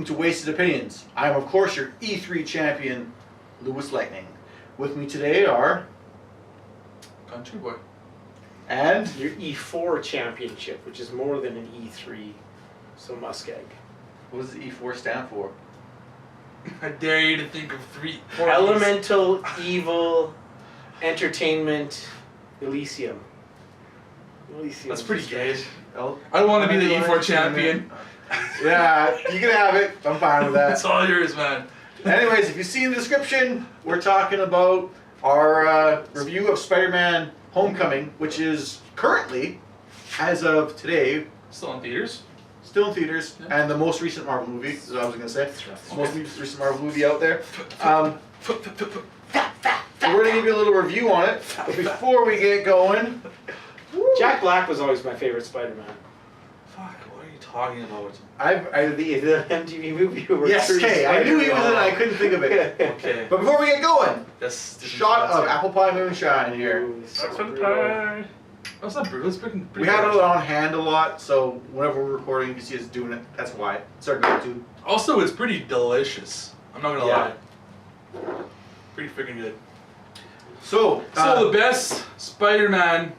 welcome to Wasted Opinions. I am, of course, your E3 champion, LewisLightning. With me today are... CountryBoy. And... Your E4 championship, which is more than an E3, so MussKeg. What does the E4 stand for? I dare you to think of four Elemental, Evil, Entertainment, Elysium. That's pretty good. Oh, I don't want to be the E4 champion. Yeah, you can have it. I'm fine with that. It's all yours, man. Anyways, if you see in the description, we're talking about our review of Spider-Man Homecoming, which is currently, as of today, Still in theaters. still in theaters, Yeah. and the most recent Marvel movie, is what I was going to say. The most recent Marvel movie out there. So we're going to give you a little review on it. But before we get going... Jack Black was always my favorite Spider-Man. Fuck, what are you talking about? The MTV movie. Where Yes, okay, I knew he was in it, I couldn't think of it. Okay. But before we get going, That's shot of apple pie moonshine here. Ooh, so Apple brutal. pie. Oh, it's not brutal. It's pretty We had it on hand a lot, so whenever we're recording, you can see us doing it. That's why. It's our go-to. Also, it's pretty delicious. I'm not gonna Yeah. lie. Pretty freaking good. So, So the best Spider-Man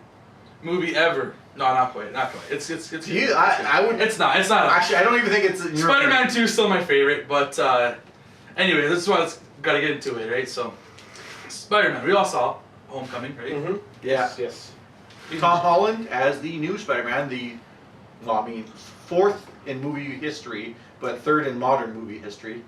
movie ever. No, not quite. Not quite. It's to you, I would... It's not. It's not. Actually, I don't even think it's... in your Spider-Man opinion. 2 is still my favorite, but anyway, this is why it's got to get into it, right? So, Spider-Man, we all saw Homecoming, right? Mm-hmm. Yeah. Yes. Tom Holland as the new Spider-Man, fourth in movie history, but third in modern movie history.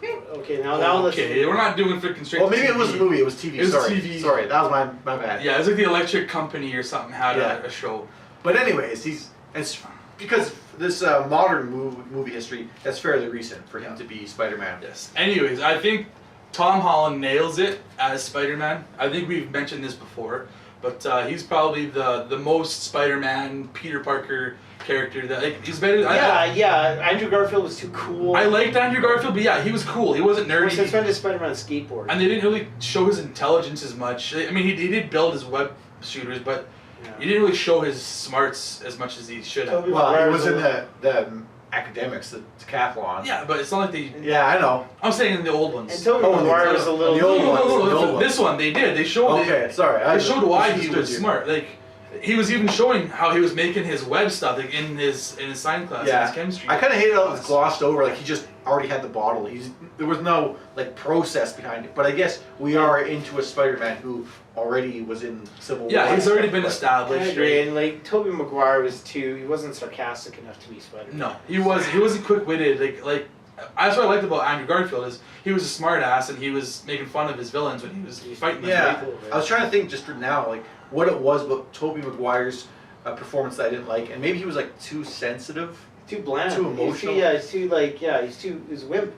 Okay, now let's... Okay, we're not doing freaking straight. Well, maybe to it wasn't a movie, it was TV. It was Sorry. TV. Sorry, that was my bad. Yeah, it's like the Electric Company or something had Yeah. a show. But anyways, it's because this modern movie history, that's fairly recent for him to be Spider-Man. Yes. Anyways, I think Tom Holland nails it as Spider-Man. I think we've mentioned this before, but he's probably the most Spider-Man Peter Parker character that he's better. Yeah. Andrew Garfield was too cool. I liked Andrew Garfield, but yeah, he was cool. He wasn't nerdy. Since when did Spider-Man skateboard? And they didn't really show his intelligence as much. I mean, he did build his web shooters, but he didn't really show his smarts as much as he should have. Well, he was in the academics, the decathlon. Yeah, but it's not like they... Yeah, I know. I'm saying in the old ones. And Tobey Maguire was a little... the old ones. The old This one, they did. They showed Okay, sorry. They showed why he misunderstood was you. smart. Like, he was even showing how he was making his web stuff, like in his science class, in his chemistry. I kind of hated how it was glossed over. Like he just already had the bottle. There was no like process behind it. But I guess we are into a Spider-Man who already was in Civil War. Yeah, he's already been I established. agree, Right? and like Tobey Maguire was too... He wasn't sarcastic enough to be Spider-Man. No, he wasn't quick-witted. Like that's what I liked about Andrew Garfield is he was a smart ass and he was making fun of his villains when he was fighting them. Yeah, Right? I was trying to think just for now, like what it was about Tobey Maguire's performance that I didn't like, and maybe he was like too sensitive, Too bland. Too emotional. He's a wimp.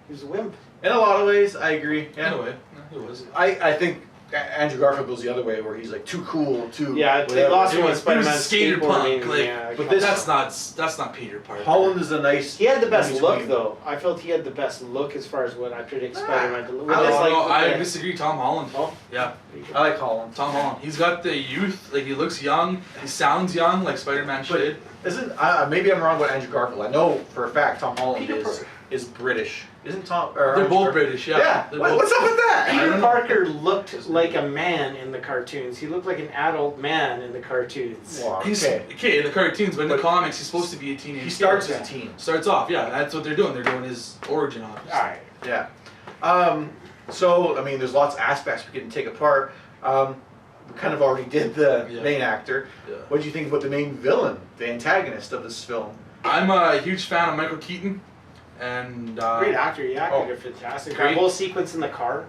He was a wimp. in a lot of ways. I agree. Yeah, Anyway, he was. I think Andrew Garfield goes the other way, where he's like too cool, too. Yeah, they whatever. lost He him with was Spider-Man a skater punk, skateboarding. like, Yeah, but this- That's not Peter Parker. Holland is a nice. he had the best in look, between. though. I felt he had the best look as far as what I predict Spider-Man to look. I disagree. Tom Holland. Oh, Yeah, I like Holland. Tom Holland. He's got the youth. Like he looks young. He sounds young, like Spider-Man But should. isn't maybe I'm wrong about Andrew Garfield? I know for a fact Tom Holland Peter Parker. is British. Isn't Tom? They're Andrew both Gar- British. Yeah. Yeah. They're What's up with that? I Peter don't know. Parker looked like a man in the cartoons. He looked like an adult man in the cartoons. Wow, He's okay. okay in the cartoons, but in the But comics, he's supposed to be a teenage. He starts kid. as a teen. Starts off, yeah. That's what they're doing. They're doing his origin, obviously. All right. Yeah. So I mean, there's lots of aspects we can take apart. We kind of already did the main actor. Yeah. What do you think about the main villain, the antagonist of this film? I'm a huge fan of Michael Keaton, and Great actor. He acted Oh. it fantastic. Great. That whole sequence in the car.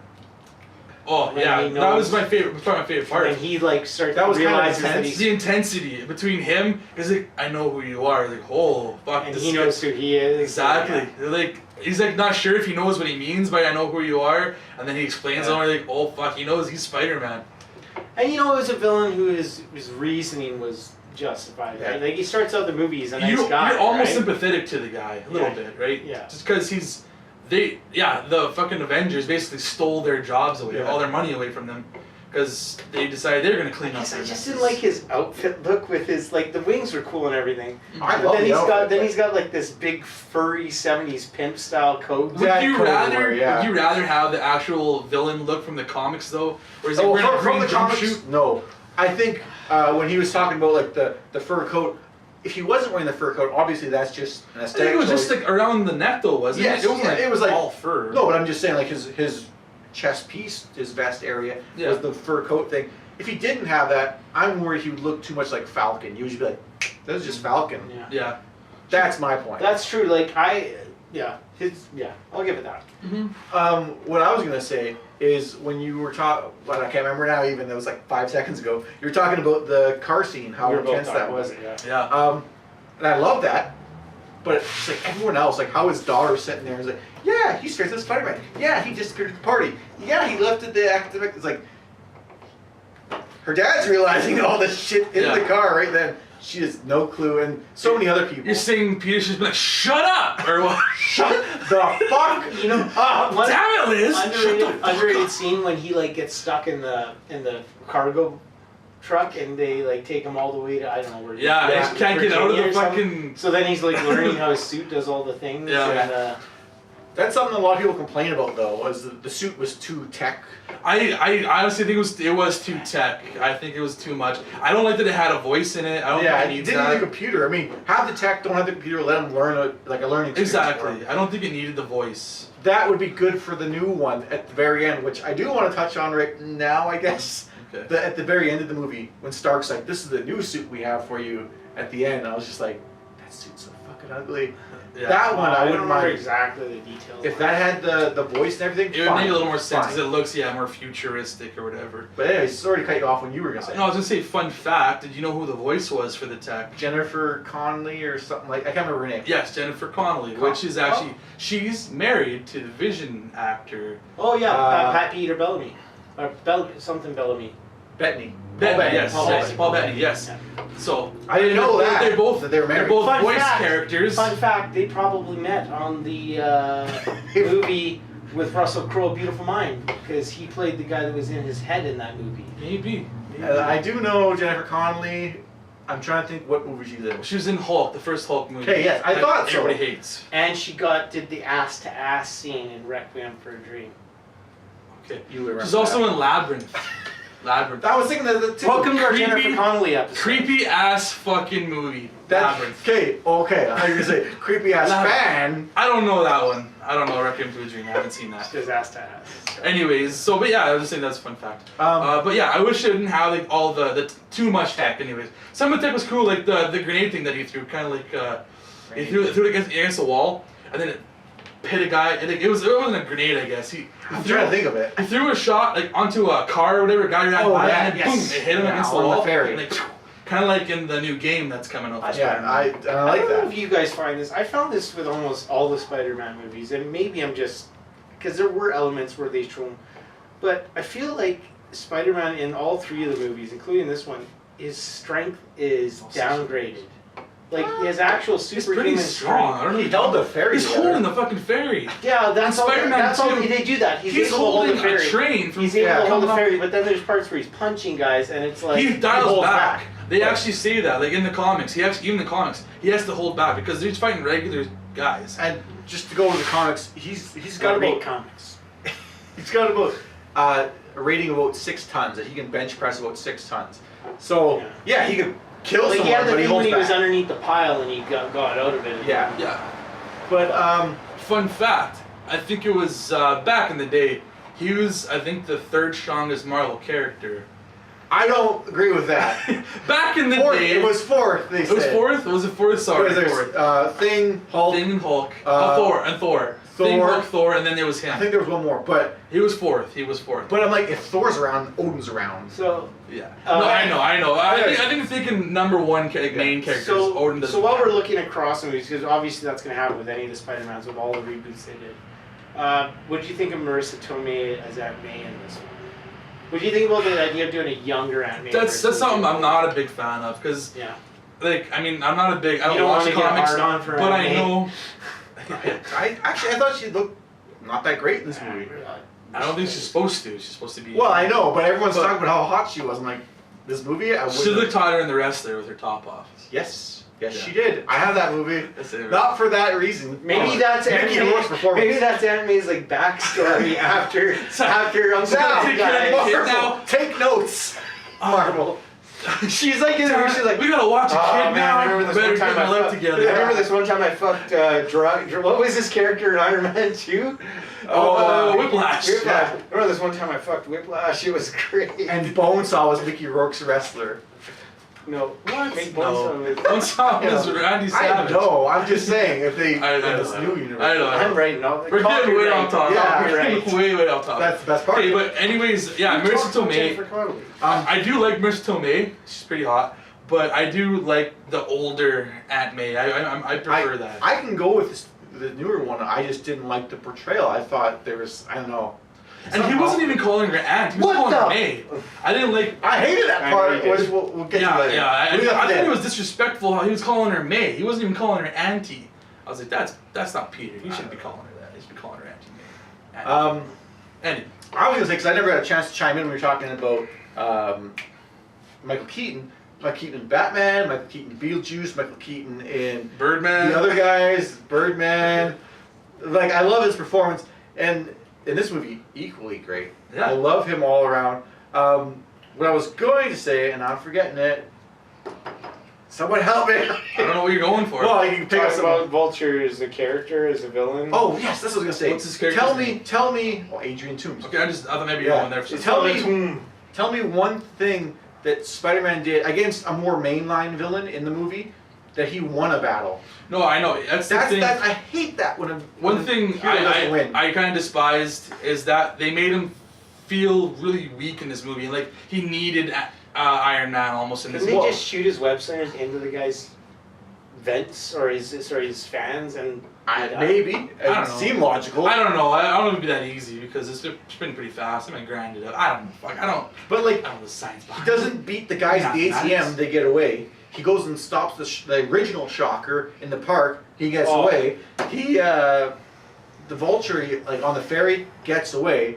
oh When yeah, he that knows- was my favorite. Probably my favorite part. And he like starts That was kind of realizes that intense. he's The intensity between him is like, I know who you are. Like, oh fuck, and this he guy- knows who he is. Exactly. They're like he's like not sure if he knows what he means by I know who you are, and then he explains it. And we're like, oh fuck, he knows he's Spider-Man. And you know, it was a villain his reasoning was justified. Yeah. Right? Like he starts out the movie, he's a nice You're guy. almost right? sympathetic to the guy a little Yeah. bit, right? Yeah. Just because the fucking Avengers basically stole their jobs away, Yeah. all their money away from them. because they decided they're gonna clean up. I their just messes. didn't like his outfit look with his like the wings were cool and everything. I But love then the he's outfit, got but- he's got like this big furry '70s pimp style coat. Would Yeah, you Code rather? War, yeah. Would you rather have the actual villain look from the comics though, or is he Oh, wearing a from green the comics? jumpsuit? No. I think when he was talking about like the fur coat, if he wasn't wearing the fur coat, obviously that's just an I aesthetic think it was choice. just like around the neck though, wasn't Yes, it? It wasn't yeah, like it was like- all fur. No, but I'm just saying like his chest piece, his vest area Yeah. was the fur coat thing. If he didn't have that, I'm worried he would look too much like Falcon. You would just be like, that was just Falcon. Yeah. Yeah. That's my point. That's true. Like I'll give it that. What I was gonna say is when you were talking, well, I can't remember now. Even that was like 5 seconds ago. You were talking about the car scene, how We were both intense that talking was. about it, yeah. Yeah. And I love that. But it's like everyone else, like how his daughter's sitting there is like, yeah, he straight to Spider-Man. Yeah, he disappeared at the party. Yeah, he lifted the academic. It's like her dad's realizing all this shit in Yeah. the car right then. She has no clue, and so many other people. You're saying Peter's just been like, shut up, or what? Shut the fuck! You know, one Damn it, Liz! Shut the underrated, fuck underrated up. scene when he like gets stuck in the cargo truck and they like take him all the way to I don't know where. Yeah, he just can't get out of Virginia the or something. fucking. So then he's like learning how his suit does all the things. Yeah. And, That's something a lot of people complain about though, was the suit was too tech. I honestly think it was too tech. I think it was too much. I don't like that it had a voice in it. I don't Yeah, think it he needs didn't that. need a computer. I mean, have the tech, don't have the computer, let him learn a learning experience. for him. Exactly. I don't think it needed the voice. That would be good for the new one at the very end, which I do want to touch on right now, I guess. Okay. At the very end of the movie, when Stark's like, this is the new suit we have for you at the end, I was just like, that suit's so fucking ugly. Yeah. That one I don't wouldn't remember mind. exactly the details. If that had the voice and everything, It would fine, make a little more sense because fine. it looks more futuristic or whatever. But anyways, sorry to cut you off when you were going to say No, I was gonna say fun fact. Did you know who the voice was for the tech? Jennifer Connelly or something like I can't remember her name. Yes, Jennifer Connelly, which is actually she's married to the Vision actor. Oh yeah, Uh, Pat Peter Bellamy, or something Bellamy. Bettany. Bettany, yes, Paul yes, Bettany. Paul Bettany, yes. Yeah. So I didn't know that. They're both that they were they're married. both Fun voice fact. characters. Fun fact: they probably met on the movie with Russell Crowe, Beautiful Mind, because he played the guy that was in his head in that movie. Maybe. I do know Jennifer Connelly. I'm trying to think what movie she's in. She was in Hulk, the first Hulk movie. Okay, yes, I that thought so. everybody hates. And she did the ass to ass scene in Requiem for a Dream. Okay. You remember She's also that. in Labyrinth. Labyrinth. I was thinking that the two. Welcome to our Creepy- Jennifer Connelly episode. Creepy ass fucking movie. That, Labyrinth. okay, okay. I was gonna say creepy ass Labyrinth. fan. I don't know that one. I don't know Requiem for a Dream. I haven't seen that. She does ass to ass. Anyways, but yeah, I was just saying that's a fun fact. Um, But yeah, I wish it didn't have like all the too much tech. Anyways, some of the tech was cool, like the grenade thing that he threw, kind of like he threw it against the wall, and then it hit a guy. And it wasn't a grenade, I guess. I'm trying to think of it. He threw a shot like onto a car or whatever, a guy ran by, that, and then yes. boom, it hit him Yeah, against the on the wall. ferry. Kind of like in the new game that's coming out. Yeah, I I like don't know that. if you guys find this. I found this with almost all the Spider-Man movies, and maybe I'm just because there were elements where they threw them, but I feel like Spider-Man in all 3 of the movies, including this one, his strength is downgraded. Like his actual It's pretty superhuman strong. I strength. don't know. He held the ferry He's together. holding the fucking ferry. Yeah, that's all. Spider-Man That's all. too. They do that. He's He's able to hold holding the a ferry. train from. He's able to hold coming the up- ferry, but then there's parts where he's punching guys, and it's like He dials holds back. back. They actually say that, like in the comics. Even in the comics, he has to hold back because he's fighting regular guys. And just to go with the comics, he's got Great about comics. he's got about a rating of about 6 tons. That he can bench press about 6 tons. So yeah, he could kill Like he someone, had the but he thing holds when he was back. underneath the pile and he got out of it. Yeah, Yeah. but Fun fact: I think it was back in the day. He was, I think, the 3rd strongest Marvel character. I don't agree with that. Back in the Fourth, day, it was 4th. They It was said. 4th. Was it 4th? Sorry, Because 4th. there's Thing, Hulk. Thing and Hulk. Thor, Thor. Thing, Thor. Hulk, Thor, and then there was him. I think there was one more, but He was 4th. He was 4th. I'm like, if Thor's around, Odin's around. So Yeah. Uh, No, I know. I Anyways. think I'm thinking number 1 main characters. Odin doesn't. so while count. we're looking at cross movies, because obviously that's going to happen with any of the Spider-Mans with all the reboots they did. What do you think of Marissa Tomei as Aunt May in this one? What do you think about the idea of doing a younger Aunt May? That's something I'm not a big fan of because, Yeah. like, I mean, I'm not a big. I You don't don't watch wanna get comics, hard on for but Aunt I May? know. I thought she looked not that great in this movie. I don't think she's supposed to. She's supposed to be. Well, I know, but everyone's talking about how hot she was. I'm like, this movie, I She wouldn't. looked hotter in The Wrestler with her top off. Yes, Yeah. she did. I have that movie. That's it. Not for that reason. Maybe that's Mickey Rourke's performance. Maybe that's Anime's like backstory after Uncle Now, Phil died. Marvel, now. take notes. Marvel. She's like in there. She's like, we gotta watch a oh kid man, now. I remember this Better one time get my I life fucked. together. I remember this one time I fucked. What was his character in Iron Man 2? Whiplash. Whiplash. I remember this one time I fucked Whiplash. It was great. And Bonesaw was Mickey Rourke's wrestler. No. What? Make No. Bonesaw with- Bonesaw was Randy I Savage. know. I'm just saying if they I in know this that. new universe. I know. I'm right now. We're getting way off topic. Yeah, We're right. getting way off topic. That's the best part. Okay, but anyways, yeah, Marissa Tomei. I do like Marissa Tomei. She's pretty hot. But I do like the older Aunt May. I prefer that. I can go with the newer one. I just didn't like the portrayal. I thought there was, I don't know. And he wasn't even calling her Aunt. He was What calling her the- May. I didn't like. I hated that I part, know you did. which we'll get to Yeah, later. yeah. I Leave that thought there. it was disrespectful how he was calling her May. He wasn't even calling her Auntie. I was like, that's not Peter. He shouldn't be calling her that. He should be calling her Auntie May. Anyway. I was gonna say because I never had a chance to chime in when we were talking about Michael Keaton. Michael Keaton in Batman, Michael Keaton in Beetlejuice, Michael Keaton in Birdman. the other guys, Birdman. Like I love his performance, and in this movie, equally great. Yeah. I love him all around. What I was going to say, and I'm forgetting it. Someone help me! I don't know what you're going for. Well, you can pick up Talk some. about Vulture as a character, as a villain. Oh yes, that's what I was gonna say. What's his character's Tell me. Oh, Adrian Toomes. Okay, I thought maybe you were Yeah. going there for Tell some. me- Tell me one thing that Spider-Man did against a more mainline villain in the movie that he won a battle. No, I know. That's the thing. I hate that when One thing hero doesn't win. I kind of despised is that they made him feel really weak in this movie. Like he needed Iron Man almost in this Didn't they movie. just shoot his web slingers into the guy's vents or his fans and maybe I it don't know. seemed logical. I don't know. I don't know if it'd be that easy because it's been pretty fast. I mean, grind it up. I don't know. Fuck. I don't But know the science he behind it. doesn't beat the guys at the Mathematics. ATM. They get away. He goes and stops the original Shocker in the park. He gets Oh. away. The Vulture like on the ferry gets away.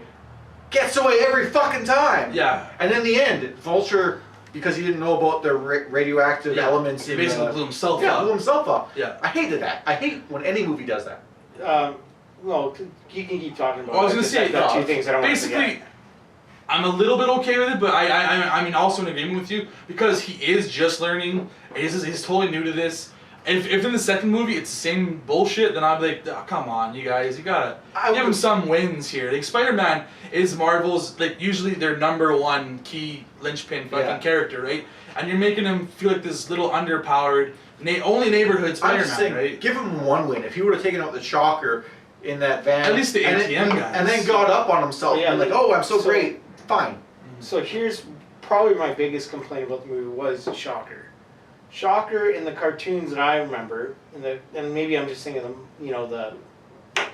Gets away every fucking time. Yeah. And in the end, Vulture, because he didn't know about the radioactive Yeah. elements, He in basically the, blew himself yeah, up. blew himself up. Yeah. I hated that. I hate when any movie does that. well, you can keep talking about. Well, I was it, gonna 'cause say I've got two things I don't want to basically. forget. I'm a little bit okay with it, but I mean also in agreement with you because he is just learning. He's totally new to this. If in the second movie it's the same bullshit, then I'd be like, oh, come on, you guys, you gotta give him some wins here. Like Spider-Man is Marvel's like usually their #1 key linchpin fucking character, right? And you're making him feel like this little underpowered, only neighborhood I'm Spider-Man, just saying, right? give him one win. If he would have taken out the Shocker in that van, At least the and ATM then, guys. and then got up on himself, Yeah, and like, oh, I'm so so- great, fine. So here's probably my biggest complaint about the movie was Shocker. Shocker in the cartoons that I remember, and maybe I'm just thinking of the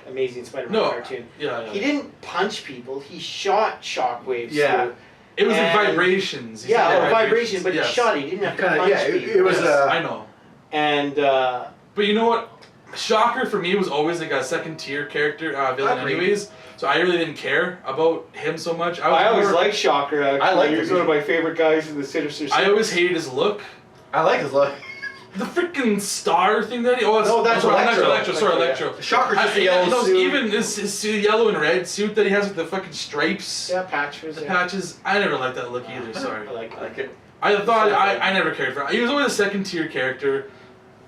Amazing Spider-Man No, cartoon. yeah. He didn't punch people. He shot shockwaves. Yeah. through. It was And- like vibrations. He Yeah, said or vibration, but yes. he shot. He didn't have to Kinda, punch yeah, it people. was Yes, I know. And But you know what? Shocker for me was always like a second tier character villain, Agreed. anyways. So I really didn't care about him so much. I always more- liked Shocker. Actually. I like He was him. one of my favorite guys in the Sinister Six. I always hated his look. I like his look. The freaking star thing that he. Oh, No, that's Electro. Electro. Sorry, Electro, Electro. Shocker's just a Yeah, yellow those- suit. even his yellow and red suit that he has with the fucking stripes, Yeah, patches. the Yeah. patches. I never liked that look either. Sorry. I like I like it. I thought I never cared for him. He was always a second tier character.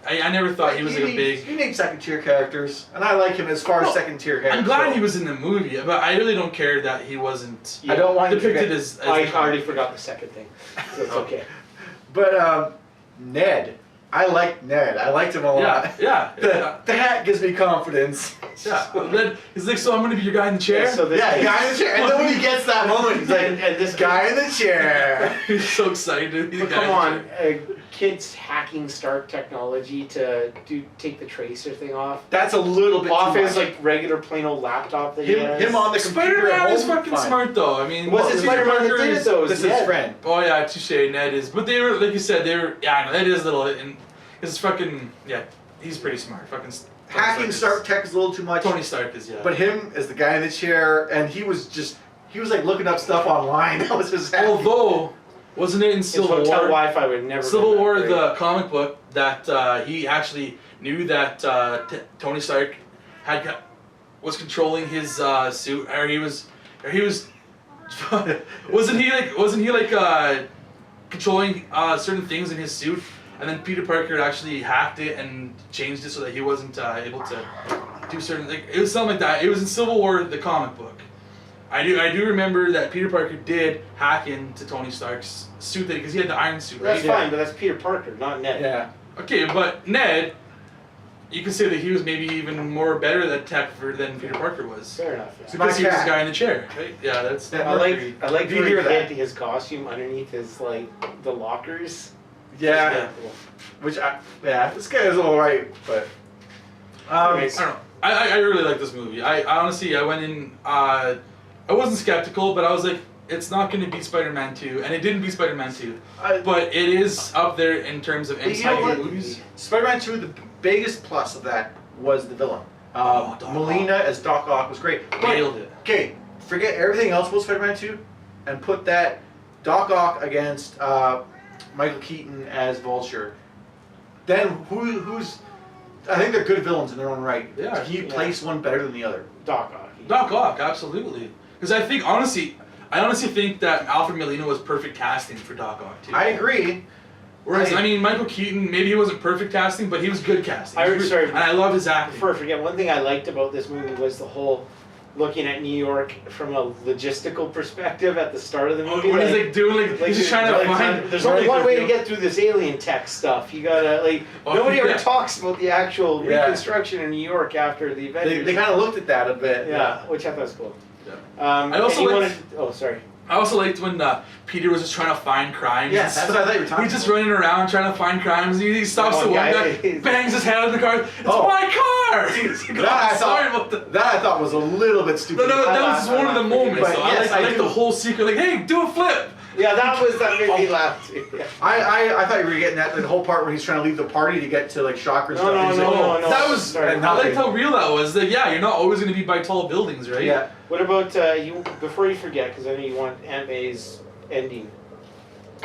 I never thought he was like a big. You need second tier characters, and I like him as far as Well, second tier characters. I'm glad go. he was in the movie, but I really don't care that he wasn't I don't want him to depicted get- as I already forgot the second thing, so it's okay. But Ned, I liked Ned. I liked him a lot. Yeah. The hat gives me confidence. Yeah. Then he's like, so I'm gonna be your guy in the chair. Yeah, so this Yeah, guy in the chair. And then when he gets that moment, he's like, and this guy in the chair. He's so excited. He's But the guy come in the on, chair. kids hacking Stark technology to take the tracer thing off. That's a little bit Off too his much. like regular plain old laptop that he has. Him on the computer at Spider-Man is home, fucking fine. smart though. I mean, Was it Peter Spider-Man that Parker did it is- though? It was This is his Ned. friend. Oh yeah, touche. Ned is, but they were like you said, they were. Yeah, I know Ned is little, and it's fucking yeah. He's pretty smart. Fucking hacking Stark tech is a little too much. Tony Stark is, yeah. But him as the guy in the chair, and he was like looking up stuff online. That was his hacking. Although, wasn't it in Civil His War? hotel Wi-Fi would never. Civil War, the comic book, that he actually knew that Tony Stark was controlling his suit, or he was wasn't he like controlling certain things in his suit, and then Peter Parker actually hacked it and changed it so that he wasn't able to do certain, like, it was something like that. It was in Civil War, the comic book. I do remember that Peter Parker did hack into Tony Stark's suit because he had the iron suit, right? That's fine, but that's Peter Parker, not Ned. Yeah. Okay, but Ned, you can say that he was maybe even more better at tech than Peter Parker was. Fair enough. Yeah. Because he was the guy in the chair, right? Yeah, that's. I like Did you where hear he that? hid his costume underneath his the lockers. Yeah. Which this guy is all right, but. Anyways. I don't know. I really like this movie. I honestly, I went in. I wasn't skeptical, but I was like, it's not going to beat Spider-Man 2, and it didn't beat Spider-Man 2. But it is up there in terms of MCU movies. Spider-Man 2, the biggest plus of that was the villain. Doc Melina as Doc Ock was great. Nailed it. Okay, forget everything else about Spider-Man 2, and put that Doc Ock against Michael Keaton as Vulture. Then who's? I think they're good villains in their own right. Yeah. He plays one better than the other. Doc Ock. Doc Ock, absolutely. Because I honestly think that Alfred Molina was perfect casting for Doc Ock too. I agree. Whereas, I mean, Michael Keaton, maybe he wasn't perfect casting, but he was good casting. Sorry. And I love his acting. Before I forget, one thing I liked about this movie was the whole looking at New York from a logistical perspective at the start of the movie. What he's like doing, he's just trying to find. There's only one way to get through this alien tech stuff. You gotta nobody ever talks about the actual reconstruction in New York after the Avengers. They kind of looked at that a bit. Yeah, which I thought was cool. Yeah. I also sorry. I also liked when Peter was just trying to find crimes. Yeah, that's what I thought you were talking He's just about. running around trying to find crimes. He stops the one guy, bangs his head on the car. It's my car! That I thought was a little bit stupid. No, that was one of the moments. So I like the whole secret. Like, hey, do a flip. Yeah, that made me laugh too. Yeah. I thought you were getting that the whole part where he's trying to leave the party to get to like Shocker and stuff. No. That was. Sorry. I liked how real that was. Like, yeah, you're not always going to be by tall buildings, right? Yeah. What about you? Before you forget, because I know you want Aunt May's ending.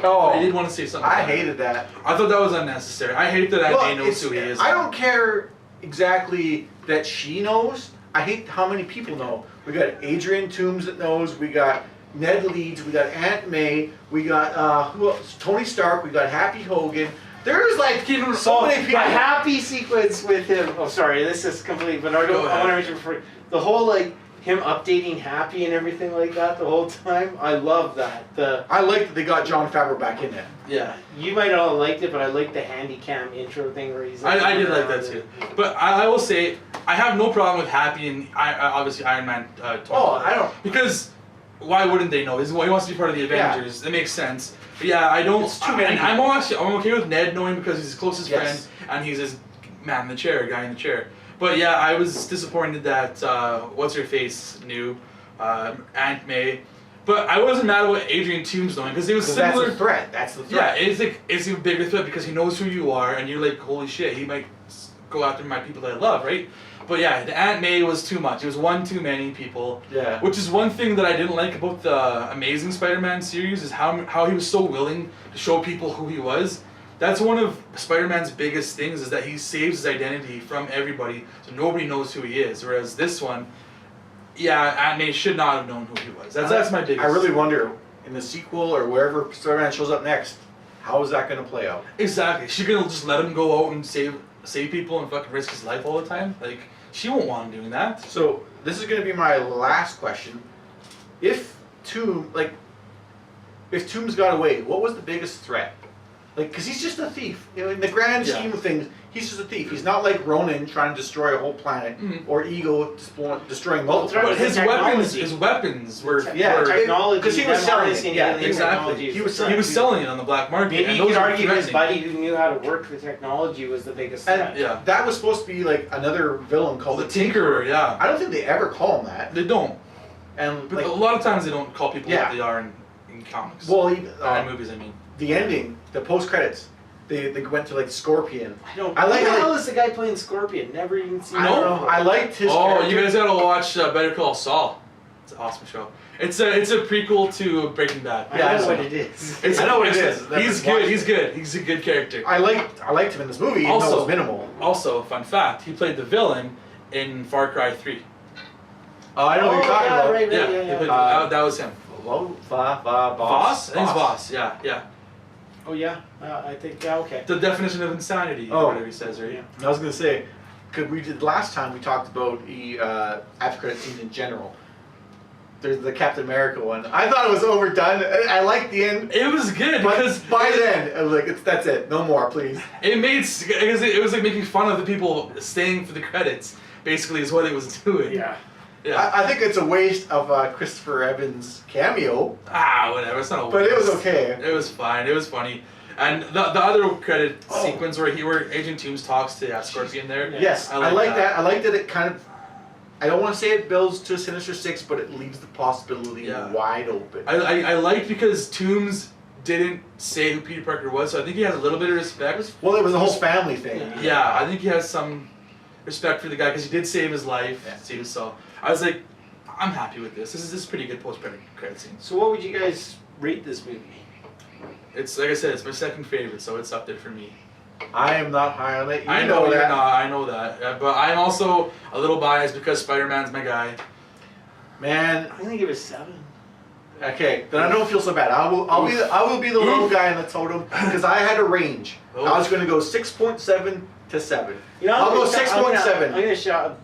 Oh, I did want to say something. I hated that. I thought that was unnecessary. I hate that Aunt May knows who he is. I don't care exactly that she knows. I hate how many people know. We got Adrian Toomes that knows. We got Ned Leeds. We got Aunt May. We got who else? Tony Stark. We got Happy Hogan. There's like so many people. The happy sequence with him. Oh, sorry, this is complete. But I want to mention before the whole him updating Happy and everything like that the whole time. I love that. I like that they got Jon Favreau back in there. Yeah, you might not have liked it, but I like the handy cam intro thing where he's. I did like that too. But I will say I have no problem with Happy and obviously Iron Man. I don't. Because why wouldn't they know? He wants to be part of the Avengers. It makes sense. But yeah, I don't. It's too many. I'm okay with Ned knowing because he's his closest friend and he's his man in the chair, guy in the chair. But yeah, I was disappointed that what's her face knew Aunt May. But I wasn't mad about Adrian Toomes knowing because it was similar. That's the threat. That's the threat. Yeah, it's a bigger threat because he knows who you are and you're like, holy shit, he might go after my people that I love, right? But yeah, the Aunt May was too much. It was one too many people. Yeah. Which is one thing that I didn't like about the Amazing Spider-Man series is how he was so willing to show people who he was. That's one of Spider-Man's biggest things is that he saves his identity from everybody, so nobody knows who he is. Whereas this one, yeah, Aunt May should not have known who he was. That's my biggest. I really wonder in the sequel or wherever Spider-Man shows up next, how is that going to play out? Exactly. She gonna just let him go out and save people and fucking risk his life all the time? Like, she won't want him doing that. So this is going to be my last question. If Toomes got away, what was the biggest threat? Like, because he's just a thief. You know, in the grand scheme of things, he's just a thief. He's not like Ronin trying to destroy a whole planet or Ego destroying multiple. But his weapons were technology. Because he was selling it. Yeah, exactly. He was selling it on the black market. Maybe you could argue his buddy who knew how to work the technology was the biggest threat. And that was supposed to be like another villain called the Tinkerer. Yeah. I don't think they ever call him that. They don't. And but a lot of times they don't call people what they are in comics. Well, in movies, I mean. The ending, the post credits, they went to like Scorpion. I like. like Who the how hell is the guy playing Scorpion? Never even seen. I him don't know. before. I liked his. Oh, character. you guys gotta watch Better Call Saul. It's an awesome show. It's a prequel to Breaking Bad. I Yeah, know I what know. it is. It's I know what it excellent. is. He's Watch good. it. He's good. He's a good character. I liked him in this movie, even though it was minimal. Also, fun fact: he played the villain in Far Cry 3. Oh, I know what you're talking about. Right, Yeah, yeah. he played, that was him. Voss? I think it's Voss. Yeah. Oh yeah, I think okay. The definition of insanity, Oh. or whatever he says, right? Yeah. I was gonna say, cause we did last time we talked about the after credit scenes in general. There's the Captain America one. I thought it was overdone. I liked the end, It was good but because by then I was like, that's it. No more, please. it was like making fun of the people staying for the credits. Basically, is what it was doing. Yeah. Yeah. I think it's a waste of Christopher Evans' cameo, Whatever. It's not a but it was waste. okay. It was fine. It was funny. And the other credit sequence where Agent Toombs talks to Scorpion there. Yes, I I like that. that. I like that it kind of. I don't want to say it builds to a Sinister Six, but it leaves the possibility wide open. I liked because Toombs didn't say who Peter Parker was, so I think he has a little bit of respect. Well, it was a whole family thing. Yeah, I think he has some respect for the guy because he did save his life too. So I was like, I'm happy with this. This is pretty good post-credit scene. So what would you guys rate this movie? It's like I said, it's my second favorite, so it's up there for me. I am not high on it. You I know that. you're not. I know that, but I'm also a little biased because Spider-Man's my guy. Man, I'm gonna give it a 7. okay, then I don't feel so bad. I will be the low guy in the totem because I had a range. I was going to go 6.7 to 7. You know, I'll go I'm 6.7. gonna shout.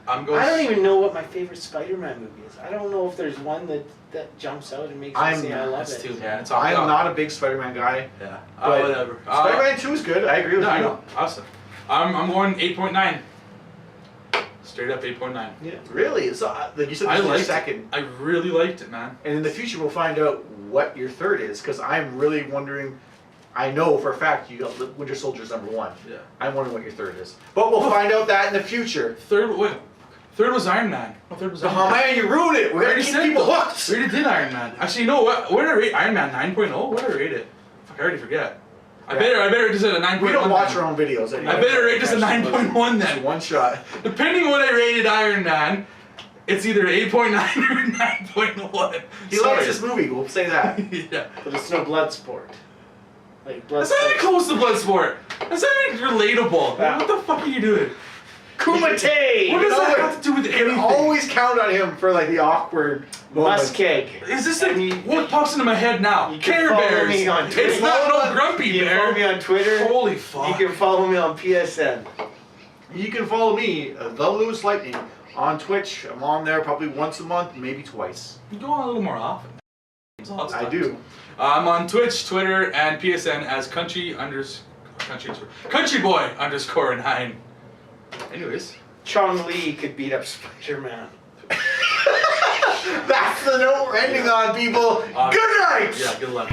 I'm going. I don't even know what my favorite Spider-Man movie is. I don't know if there's one that jumps out and makes me say I love That's it. too, man. It's I am all not a big Spider-Man guy. Yeah. But Whatever. Spider-Man 2 is good. I agree with No, you. I know. Awesome. I'm going 8.9. Straight up 8.9. Yeah, really? So, like you said, I this is your liked second. I really liked it, man. And in the future, we'll find out what your third is because I'm really wondering. I know for a fact you got Winter Soldier's number 1. Yeah. I'm wondering what your third is. But we'll find out that in the future. Third was Iron Man. No, third was Iron Oh Man. man, you ruined it. We're already gonna said keep people though. hooked. We already did Iron Man. Actually, you know what? What did I rate Iron Man? 9.0? What did I rate it? Fuck, I already forget. I better just at a 9.1. We don't watch then. our own videos anymore. I better rate this a 9.1 then. One shot. Depending on what I rated Iron Man, it's either 8.9 or 9.1. He likes this movie. We'll say that. Yeah. But it's no blood sport. Like blood That's not even sport. close to Bloodsport. That's not even relatable. Yeah. What the fuck are you doing? Kumite! What does that know have to do with You can anything? always count on him for like the awkward moments. MussKeg. Is this like, what pops into my head now? You can Care follow Bears. me on Twitter. It's not no grumpy You can follow me bear. on Twitter. Holy fuck. You can follow me on PSN. You can follow me, the LewisLightning, on Twitch. I'm on there probably once a month, maybe twice. You go on a little more often. I do. I'm on Twitch, Twitter, and PSN as CountryBoy_9. Anyways. Chong Li could beat up Spider-Man. That's the note we're ending on, people. Good night! Yeah, good luck.